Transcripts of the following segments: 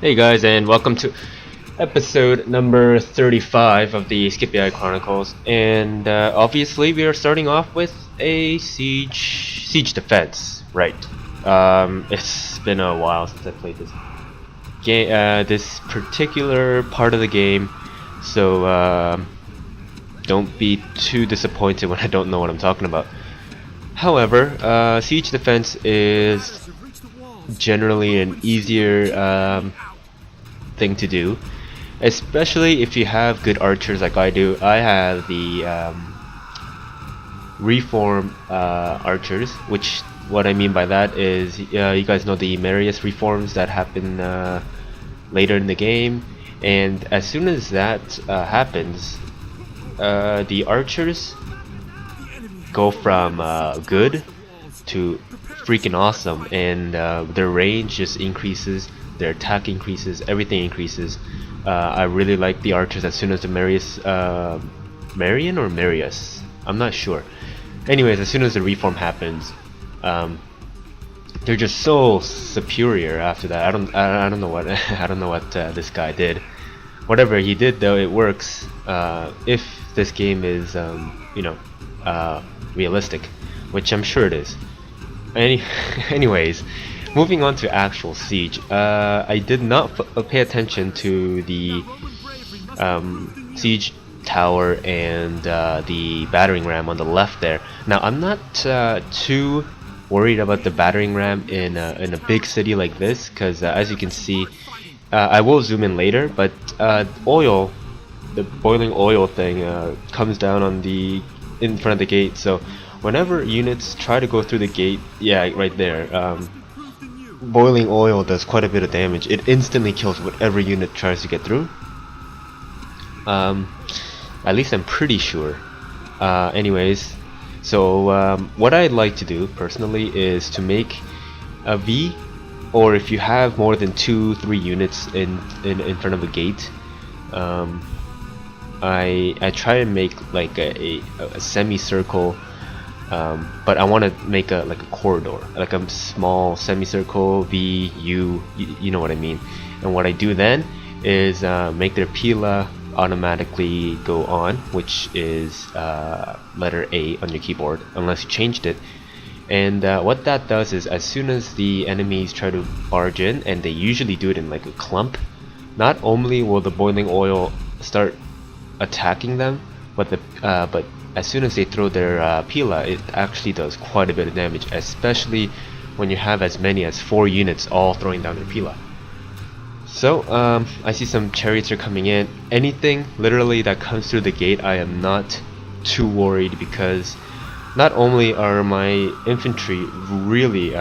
Hey guys, and welcome to episode number 35 of the Scipii Chronicles. And obviously, we are starting off with a siege defense, right? It's been a while since I played this game, this particular part of the game, so don't be too disappointed when I don't know what I'm talking about. However, siege defense is generally an easier thing to do, especially if you have good archers like I do. I have the reform archers, which what I mean by that is you guys know the Marius reforms that happen later in the game, and as soon as that happens, the archers go from good to freaking awesome, and their range just increases, their attack increases, everything increases. I really like the archers as soon as the Marian or Marius, I'm not sure. Anyways, as soon as the reform happens, they're just so superior after that. I don't know what I don't know what this guy did. Whatever he did though, it works. If this game is realistic, which I'm sure it is. Anyways, moving on to actual siege. I did not pay attention to the siege tower and the battering ram on the left there. Now I'm not too worried about the battering ram in a big city like this, because as you can see, I will zoom in later, but oil, the boiling oil thing comes down on the in front of the gate. So whenever units try to go through the gate, yeah, right there, boiling oil does quite a bit of damage. It instantly kills whatever unit tries to get through. At least I'm pretty sure. Anyways, so what I'd like to do personally is to make a V, or if you have more than 2-3 units in front of a gate, I try and make like a semicircle, but I want to make a corridor, like a small semicircle V U. You know what I mean. And what I do then is make their pila automatically go on, which is letter A on your keyboard, unless you changed it. And what that does is, as soon as the enemies try to barge in, and they usually do it in like a clump, not only will the boiling oil start attacking them, but as soon as they throw their pila, it actually does quite a bit of damage, especially when you have as many as 4 units all throwing down their pila. So I see some chariots are coming in. Anything literally that comes through the gate, I am not too worried, because not only are my infantry really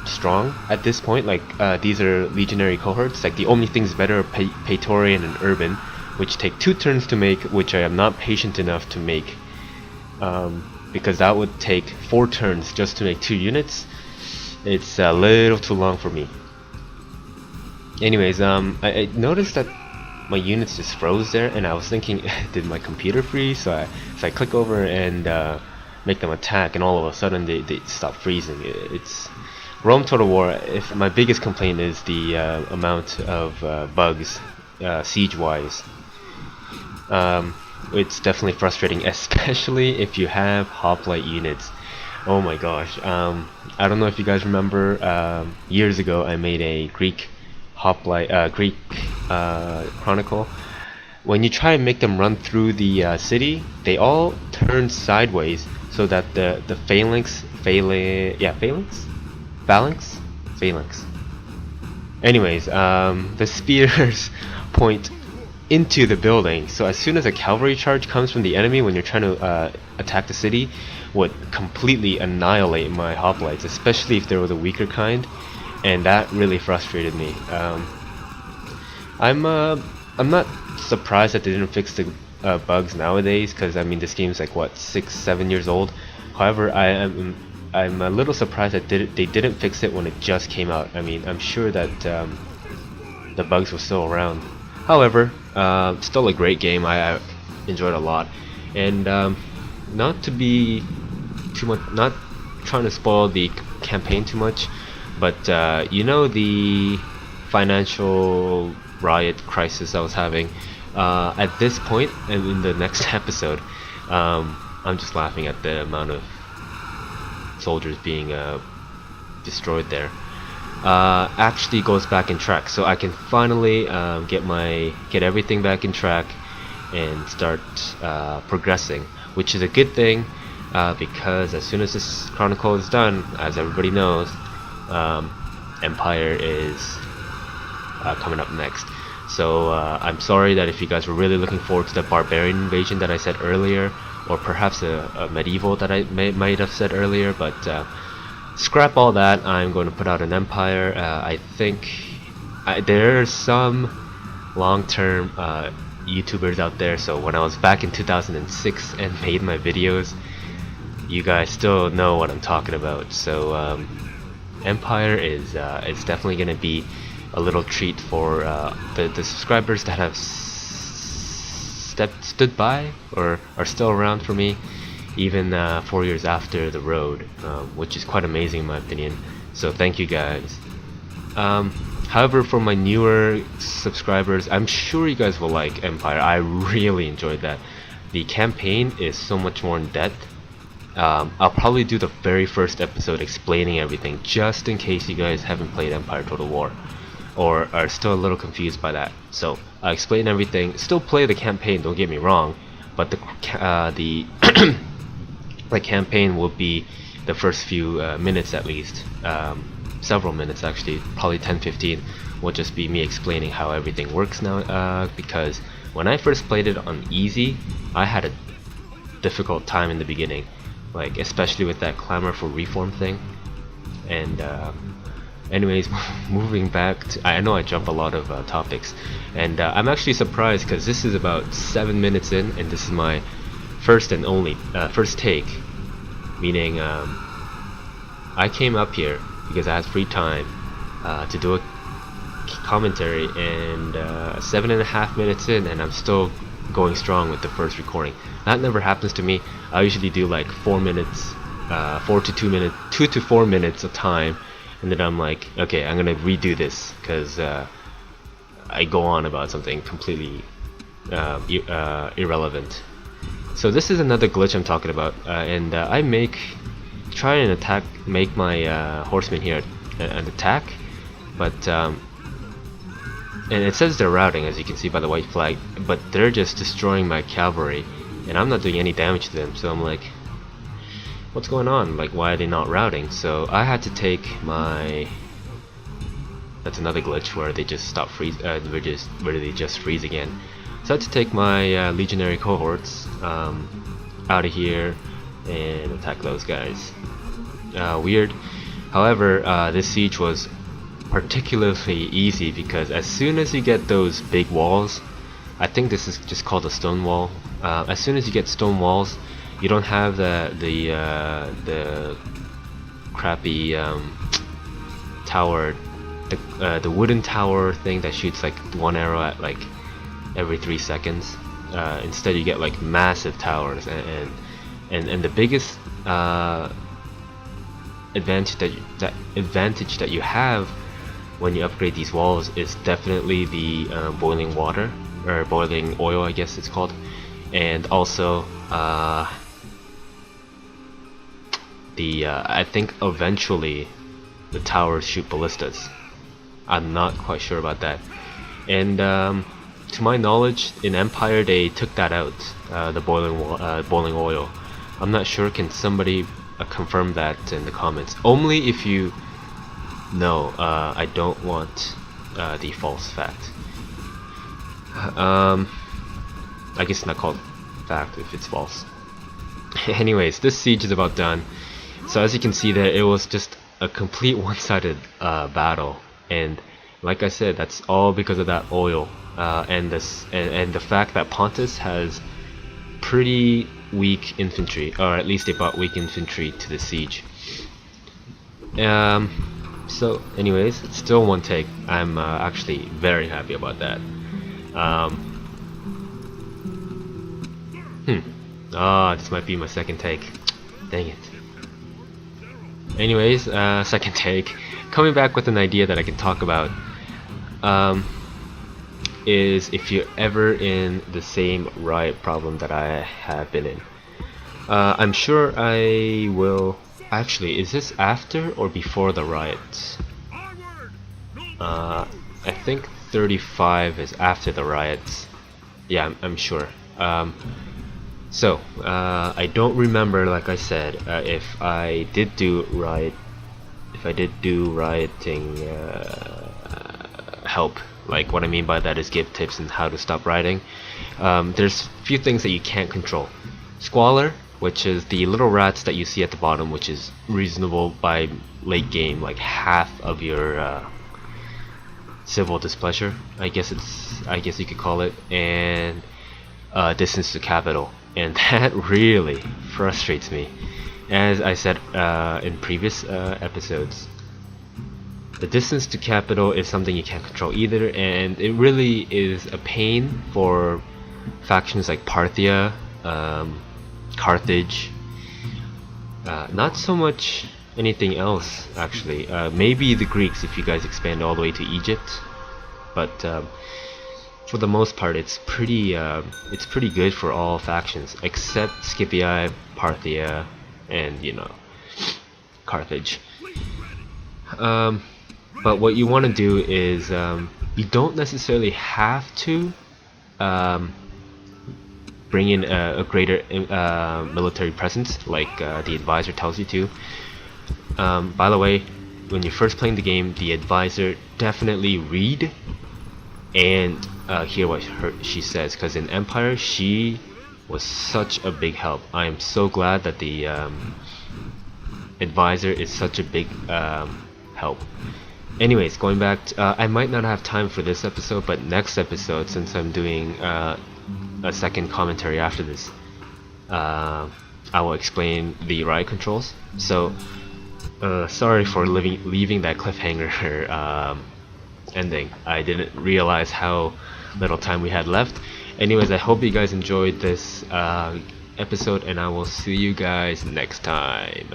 strong at this point, like these are legionary cohorts, like the only things better are Praetorian and Urban, which take 2 turns to make, which I am not patient enough to make, because that would take 4 turns just to make 2 units. It's a little too long for me. Anyways, I noticed that my units just froze there, and I was thinking, did my computer freeze? So I click over and make them attack, and all of a sudden they stop freezing. It's Rome Total War. If my biggest complaint is the amount of bugs siege-wise. It's definitely frustrating, especially if you have hoplite units. Oh my gosh. I don't know if you guys remember, years ago I made a Greek Chronicle. When you try and make them run through the city, they all turn sideways, so that the phalanx. Anyways, the spears point into the building, so as soon as a cavalry charge comes from the enemy when you're trying to attack the city, would completely annihilate my hoplites, especially if there was a weaker kind, and that really frustrated me. I'm not surprised that they didn't fix the bugs nowadays, because I mean this game's like what, 6-7 years old. However, I'm a little surprised that they didn't fix it when it just came out. I mean, I'm sure that the bugs were still around. However, still a great game. I enjoyed it a lot, and not to be too much, not trying to spoil the campaign too much, but you know the financial riot crisis I was having. At this point, and in the next episode, I'm just laughing at the amount of soldiers being destroyed there. Actually goes back in track, so I can finally get everything back in track and start progressing, which is a good thing, because as soon as this chronicle is done, as everybody knows, Empire is coming up next. So I'm sorry that if you guys were really looking forward to the barbarian invasion that I said earlier, or perhaps a medieval that I might have said earlier, but scrap all that. I'm going to put out an Empire. I think there are some long-term YouTubers out there, so when I was back in 2006 and made my videos, you guys still know what I'm talking about. So Empire is definitely going to be a little treat for the subscribers that have stood by or are still around for me, even 4 years after the road, which is quite amazing in my opinion. So thank you guys. However, for my newer subscribers, I'm sure you guys will like Empire. I really enjoyed that. The campaign is so much more in depth. I'll probably do the very first episode explaining everything, just in case you guys haven't played Empire Total War or are still a little confused by that. So I'll explain everything. Still play the campaign, don't get me wrong, but the the campaign will be the first few minutes at least. Several minutes actually, probably 10-15, will just be me explaining how everything works now, because when I first played it on easy, I had a difficult time in the beginning, like especially with that clamor for reform thing. And anyways, moving back to, I know I jump a lot of topics, and I'm actually surprised because this is about 7 minutes in, and this is my first and only first take, meaning I came up here because I had free time to do a commentary, and 7.5 minutes in, and I'm still going strong with the first recording. That never happens to me. I usually do like 4 minutes, 2 to 4 minutes of time, and then I'm like, okay, I'm gonna redo this because I go on about something completely irrelevant. So this is another glitch I'm talking about, and I try and make my horsemen here an attack, but and it says they're routing, as you can see by the white flag, but they're just destroying my cavalry, and I'm not doing any damage to them. So I'm like, what's going on? Like, why are they not routing? So I had to take my, that's another glitch where they just stop freeze, where they just freeze again. So I had to take my legionary cohorts out of here and attack those guys. Weird. However, this siege was particularly easy because as soon as you get those big walls, I think this is just called a stone wall. As soon as you get stone walls, you don't have the crappy tower, the wooden tower thing that shoots like one arrow at like every 3 seconds. Instead, you get like massive towers, and the biggest advantage that you have when you upgrade these walls is definitely the boiling water, or boiling oil, I guess it's called, and also I think eventually the towers shoot ballistas. I'm not quite sure about that, and to my knowledge, in Empire they took that out, the boiling oil. I'm not sure. Can somebody confirm that in the comments? Only if you know. I don't want the false fact. I guess it's not called fact if it's false. Anyways, this siege is about done. So as you can see there, it was just a complete one-sided battle, and like I said, that's all because of that oil, and the fact that Pontus has pretty weak infantry, or at least they brought weak infantry to the siege. So anyways, it's still one take. I'm actually very happy about that. This might be my second take. Dang it. Anyways, second take. Coming back with an idea that I can talk about. is if you're ever in the same riot problem that I have been in. I'm sure I will. Actually, is this after or before the riots? I think 35 is after the riots. Yeah, I'm sure. So I don't remember, like I said, if I did do rioting help. Like, what I mean by that is give tips on how to stop rioting. There's a few things that you can't control. Squalor, which is the little rats that you see at the bottom, which is reasonable by late game, like half of your civil displeasure, I guess you could call it, and distance to capital, and that really frustrates me. As I said in previous episodes, the distance to capital is something you can't control either, and it really is a pain for factions like Parthia, Carthage, not so much anything else actually. Maybe the Greeks if you guys expand all the way to Egypt, but for the most part it's pretty good for all factions except Scipii, Parthia, and Carthage. But what you want to do is you don't necessarily have to bring in a greater military presence like the advisor tells you to. By the way, when you're first playing the game, the advisor definitely read and hear what she says, because in Empire she was such a big help. I am so glad that the advisor is such a big help. Anyways, going back to, I might not have time for this episode, but next episode, since I'm doing a second commentary after this, I will explain the riot controls. So sorry for leaving that cliffhanger ending. I didn't realize how little time we had left. Anyways, I hope you guys enjoyed this episode, and I will see you guys next time.